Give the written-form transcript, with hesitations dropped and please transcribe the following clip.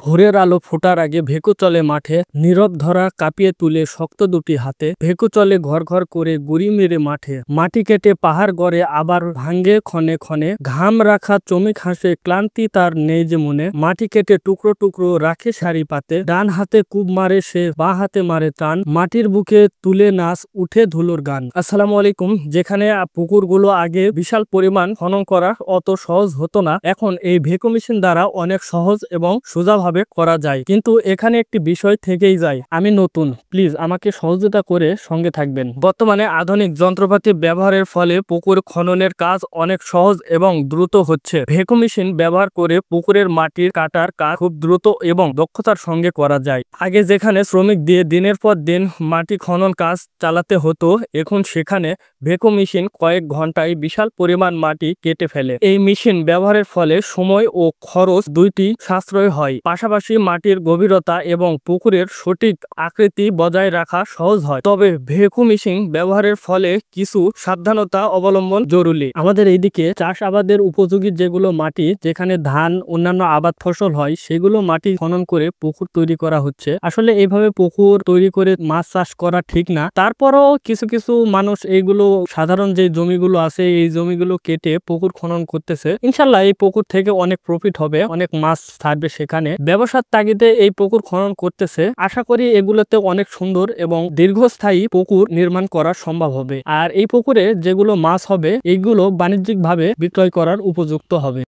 ভোরের আলো ফোটার আগে ভেকু চলে মাঠে, নীরব ধরা কাঁপিয়ে তুলে শক্ত দুটি হাতে। ভেকু চলে ঘর ঘর করে গুড়ি মেরে মাঠে, মাটি কেটে পাহাড় গড়ে আবার ভাঙ্গে ক্ষণে ক্ষণে। ঘাম রাখা চমিক হাসে, ক্লান্তি তার নেই যে মনে। মাটি কেটে টুকরো টুকরো রাখে সারি পাতে, ডান হাতে কুব মারে সে, বাঁ হাতে মারে টান। মাটির বুকে তুলে নাচ উঠে ধুলোর গান। আসসালামু আলাইকুম। যেখানে পুকুরগুলো আগে বিশাল পরিমাণ খনন করা অত সহজ হতো না, এখন এই ভেকু মেশিন দ্বারা অনেক সহজ এবং সোজাভাবে করা যায়। কিন্তু এখানে একটি বিষয় থেকেই যায়, আমি নতুন, প্লিজ আমাকে সহযোগিতা করে সঙ্গে থাকবেন। বর্তমানে আধুনিক যন্ত্রপাতি ব্যবহারের ফলে পুকুর খননের কাজ অনেক সহজ এবং দ্রুত হচ্ছে। ভেকু মেশিন ব্যবহার করে পুকুরের মাটির কাটার কাজ খুব দ্রুত এবং দক্ষতার সঙ্গে করা যায়। আগে যেখানে শ্রমিক দিয়ে দিনের পর দিন মাটি খনন কাজ চালাতে হতো, এখন সেখানে ভেকু মেশিন কয়েক ঘন্টায় বিশাল পরিমাণ মাটি কেটে ফেলে। এই মেশিন ব্যবহারের ফলে সময় ও খরচ দুইটি সাশ্রয় হয়, পাশাপাশি মাটির গভীরতা এবং পুকুরের সঠিক আকৃতি বজায় রাখা সহজ হয়। তবে ভেকু মেশিন ব্যবহারের ফলে কিছু সাবধানতা অবলম্বন জরুরি। আমাদের এইদিকে চাষ আবাদের উপযোগী যেগুলো মাটি, যেখানে ধান অন্যান্য আবাদ ফসল হয়, সেগুলো মাটি খনন করে পুকুর তৈরি করা হচ্ছে। আসলে এইভাবে পুকুর তৈরি করে মাছ চাষ করা ঠিক না, তারপরও কিছু কিছু মানুষ এইগুলো সাধারণ যে জমিগুলো আছে এই জমিগুলো কেটে পুকুর খনন করতেছে। ইনশাল্লাহ এই পুকুর থেকে অনেক প্রফিট হবে, অনেক মাছ থাকবে সেখানে। ব্যবসার তাগিদে এই পুকুর খনন করতেছে। আশা করি এগুলোতে অনেক সুন্দর এবং দীর্ঘস্থায়ী পুকুর নির্মাণ করা সম্ভব হবে, আর এই পুকুরে যেগুলো মাছ হবে এইগুলো বাণিজ্যিক ভাবে বিক্রয় করার উপযুক্ত হবে।